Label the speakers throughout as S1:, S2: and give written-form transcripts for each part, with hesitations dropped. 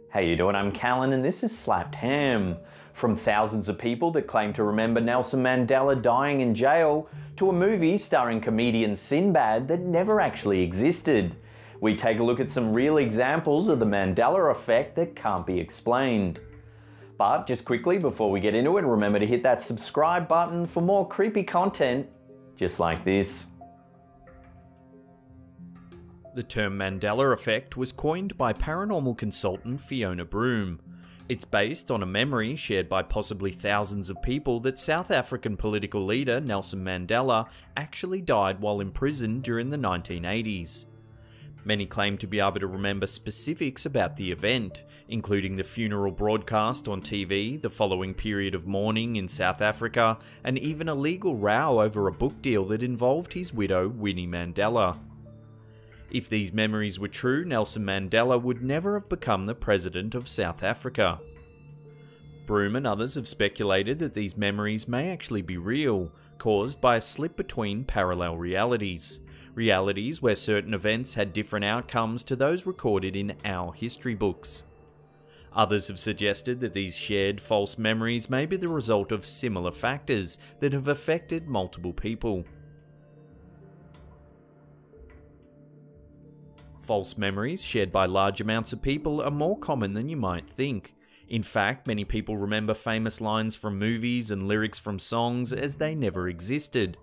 S1: How you doing? I'm Callan and this is Slapped Ham. From thousands of people that claim to remember Nelson Mandela dying in jail, to a movie starring comedian Sinbad that never actually existed. We take a look at some real examples of the Mandela Effect that can't be explained. But just quickly before we get into it, remember to hit that subscribe button for more creepy content just like this.
S2: The term Mandela Effect was coined by paranormal consultant Fiona Broome. It's based on a memory shared by possibly thousands of people that South African political leader Nelson Mandela actually died while in prison during the 1980s. Many claim to be able to remember specifics about the event, including the funeral broadcast on TV, the following period of mourning in South Africa, and even a legal row over a book deal that involved his widow Winnie Mandela. If these memories were true, Nelson Mandela would never have become the president of South Africa. Broome and others have speculated that these memories may actually be real, caused by a slip between parallel realities. Realities where certain events had different outcomes to those recorded in our history books. Others have suggested that these shared false memories may be the result of similar factors that have affected multiple people. False memories shared by large amounts of people are more common than you might think. In fact, many people remember famous lines from movies and lyrics from songs as they never existed.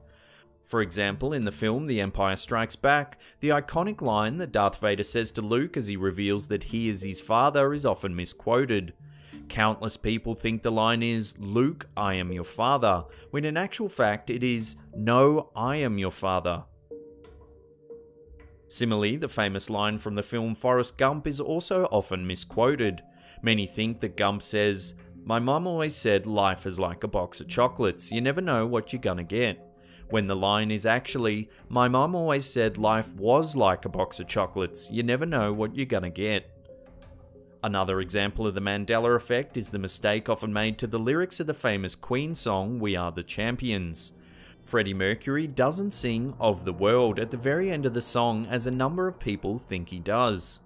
S2: For example, in the film The Empire Strikes Back, the iconic line that Darth Vader says to Luke as he reveals that he is his father is often misquoted. Countless people think the line is, "Luke, I am your father," when in actual fact it is, "No, I am your father." Similarly, the famous line from the film Forrest Gump is also often misquoted. Many think that Gump says, "My mum always said life is like a box of chocolates, you never know what you're gonna get," when the line is actually, "My mum always said life was like a box of chocolates, you never know what you're gonna get." Another example of the Mandela Effect is the mistake often made to the lyrics of the famous Queen song We Are the Champions. Freddie Mercury doesn't sing "Of the World" at the very end of the song as a number of people think he does.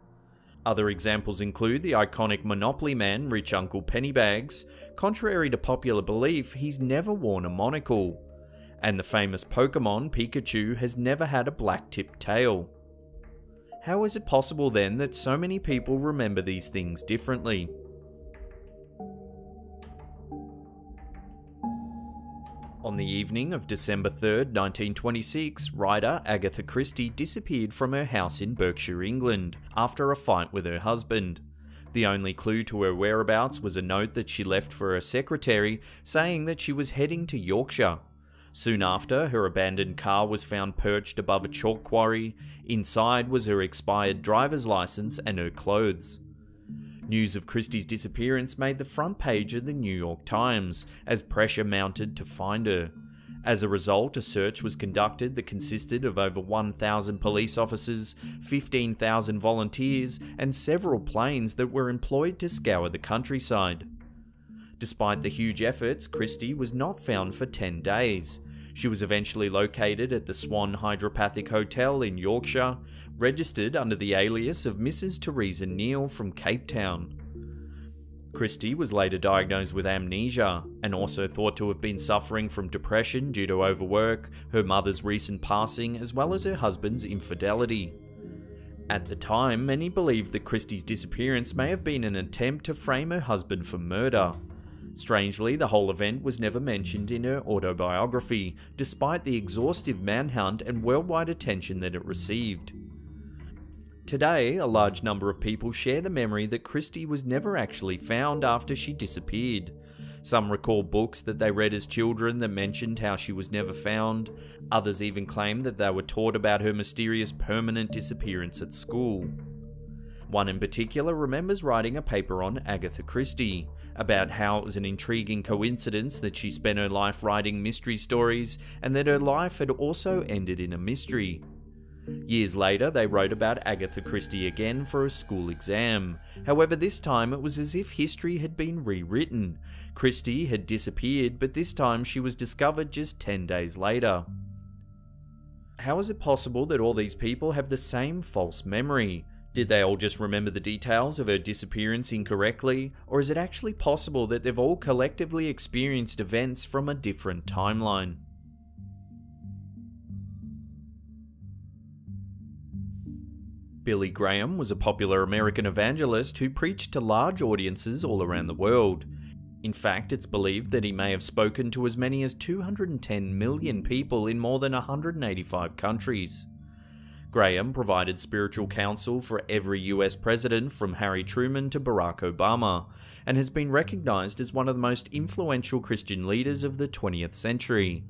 S2: Other examples include the iconic Monopoly man, Rich Uncle Pennybags. Contrary to popular belief, he's never worn a monocle. And the famous Pokemon, Pikachu, has never had a black-tipped tail. How is it possible then that so many people remember these things differently? On the evening of December 3rd, 1926, writer Agatha Christie disappeared from her house in Berkshire, England, after a fight with her husband. The only clue to her whereabouts was a note that she left for her secretary saying that she was heading to Yorkshire. Soon after, her abandoned car was found perched above a chalk quarry. Inside was her expired driver's license and her clothes. News of Christie's disappearance made the front page of the New York Times, as pressure mounted to find her. As a result, a search was conducted that consisted of over 1,000 police officers, 15,000 volunteers, and several planes that were employed to scour the countryside. Despite the huge efforts, Christie was not found for 10 days. She was eventually located at the Swan Hydropathic Hotel in Yorkshire, registered under the alias of Mrs. Teresa Neal from Cape Town. Christie was later diagnosed with amnesia, and also thought to have been suffering from depression due to overwork, her mother's recent passing, as well as her husband's infidelity. At the time, many believed that Christie's disappearance may have been an attempt to frame her husband for murder. Strangely, the whole event was never mentioned in her autobiography, despite the exhaustive manhunt and worldwide attention that it received. Today, a large number of people share the memory that Christie was never actually found after she disappeared. Some recall books that they read as children that mentioned how she was never found. Others even claim that they were taught about her mysterious permanent disappearance at school. One in particular remembers writing a paper on Agatha Christie, about how it was an intriguing coincidence that she spent her life writing mystery stories, and that her life had also ended in a mystery. Years later, they wrote about Agatha Christie again for a school exam. However, this time it was as if history had been rewritten. Christie had disappeared, but this time she was discovered just 10 days later. How is it possible that all these people have the same false memory? Did they all just remember the details of her disappearance incorrectly, or is it actually possible that they've all collectively experienced events from a different timeline? Billy Graham was a popular American evangelist who preached to large audiences all around the world. In fact, it's believed that he may have spoken to as many as 210 million people in more than 185 countries. Graham provided spiritual counsel for every US president from Harry Truman to Barack Obama, and has been recognized as one of the most influential Christian leaders of the 20th century.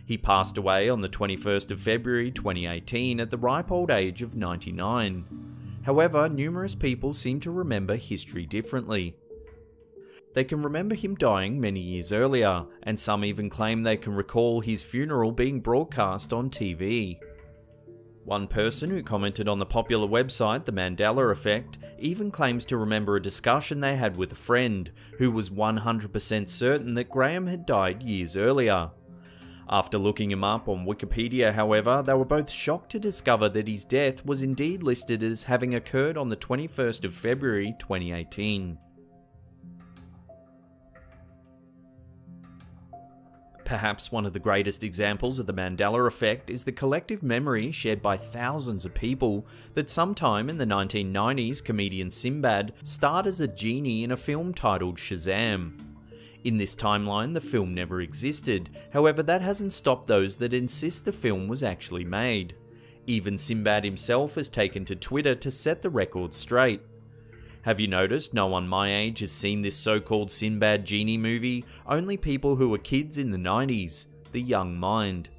S2: He passed away on the 21st of February 2018 at the ripe old age of 99. However, numerous people seem to remember history differently. They can remember him dying many years earlier, and some even claim they can recall his funeral being broadcast on TV. One person who commented on the popular website The Mandela Effect even claims to remember a discussion they had with a friend who was 100% certain that Graham had died years earlier. After looking him up on Wikipedia, however, they were both shocked to discover that his death was indeed listed as having occurred on the 21st of February 2018. Perhaps one of the greatest examples of the Mandela Effect is the collective memory shared by thousands of people that sometime in the 1990s comedian Sinbad starred as a genie in a film titled Shazam. In this timeline, the film never existed, however that hasn't stopped those that insist the film was actually made. Even Sinbad himself has taken to Twitter to set the record straight. Have you noticed no one my age has seen this so-called Sinbad genie movie? Only people who were kids in the 90s, the young mind.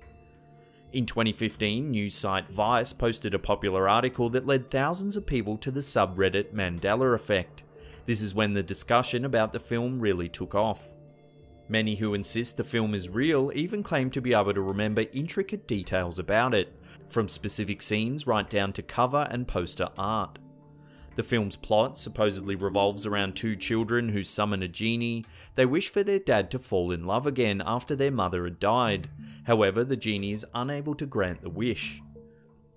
S2: In 2015, news site Vice posted a popular article that led thousands of people to the subreddit Mandela Effect. This is when the discussion about the film really took off. Many who insist the film is real even claim to be able to remember intricate details about it, from specific scenes right down to cover and poster art. The film's plot supposedly revolves around two children who summon a genie. They wish for their dad to fall in love again after their mother had died. However, the genie is unable to grant the wish.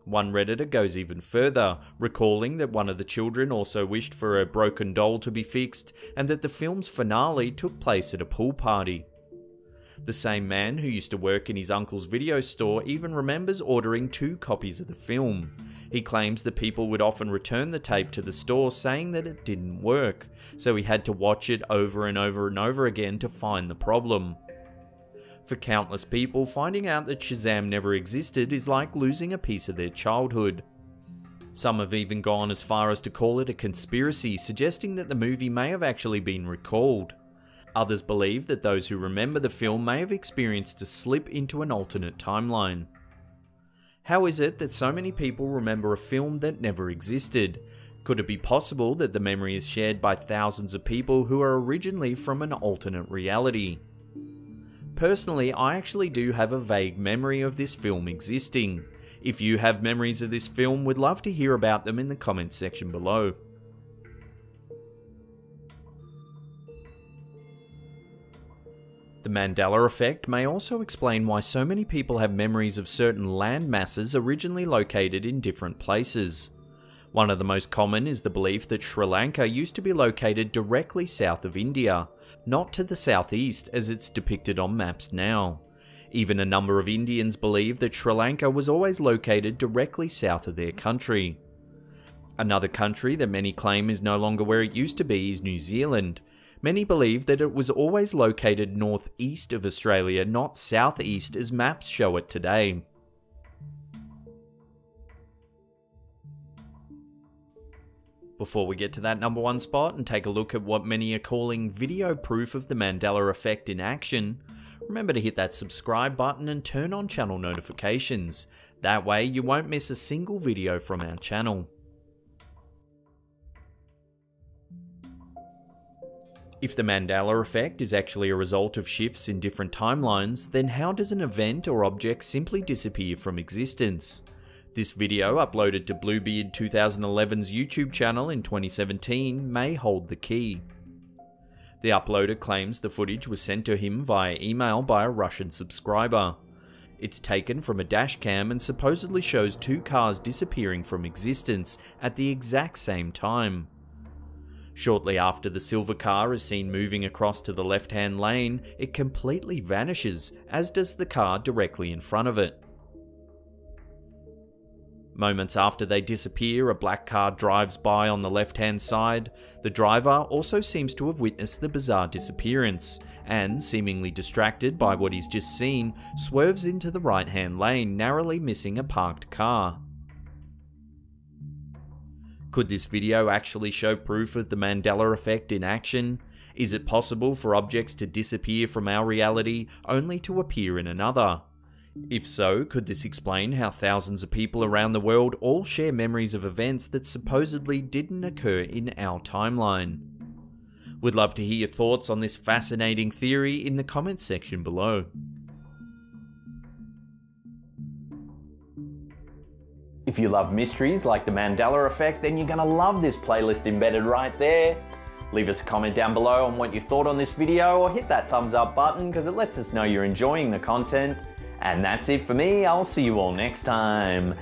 S2: One Redditor goes even further, recalling that one of the children also wished for a broken doll to be fixed, and that the film's finale took place at a pool party. The same man who used to work in his uncle's video store even remembers ordering 2 copies of the film. He claims that people would often return the tape to the store saying that it didn't work, so he had to watch it over and over and over again to find the problem. For countless people, finding out that Shazam never existed is like losing a piece of their childhood. Some have even gone as far as to call it a conspiracy, suggesting that the movie may have actually been recalled. Others believe that those who remember the film may have experienced a slip into an alternate timeline. How is it that so many people remember a film that never existed? Could it be possible that the memory is shared by thousands of people who are originally from an alternate reality? Personally, I actually do have a vague memory of this film existing. If you have memories of this film, we'd love to hear about them in the comments section below. The Mandela Effect may also explain why so many people have memories of certain land masses originally located in different places. One of the most common is the belief that Sri Lanka used to be located directly south of India, not to the southeast as it's depicted on maps now. Even a number of Indians believe that Sri Lanka was always located directly south of their country. Another country that many claim is no longer where it used to be is New Zealand. Many believe that it was always located northeast of Australia, not southeast as maps show it today. Before we get to that number 1 spot and take a look at what many are calling video proof of the Mandela Effect in action, remember to hit that subscribe button and turn on channel notifications. That way you won't miss a single video from our channel. If the Mandela Effect is actually a result of shifts in different timelines, then how does an event or object simply disappear from existence? This video, uploaded to Bluebeard 2011's YouTube channel in 2017, may hold the key. The uploader claims the footage was sent to him via email by a Russian subscriber. It's taken from a dashcam and supposedly shows two cars disappearing from existence at the exact same time. Shortly after the silver car is seen moving across to the left-hand lane, it completely vanishes, as does the car directly in front of it. Moments after they disappear, a black car drives by on the left-hand side. The driver also seems to have witnessed the bizarre disappearance, and, seemingly distracted by what he's just seen, swerves into the right-hand lane, narrowly missing a parked car. Could this video actually show proof of the Mandela Effect in action? Is it possible for objects to disappear from our reality only to appear in another? If so, could this explain how thousands of people around the world all share memories of events that supposedly didn't occur in our timeline? We'd love to hear your thoughts on this fascinating theory in the comments section below.
S1: If you love mysteries like the Mandela Effect, then you're gonna love this playlist embedded right there. Leave us a comment down below on what you thought on this video, or hit that thumbs up button because it lets us know you're enjoying the content. And that's it for me. I'll see you all next time.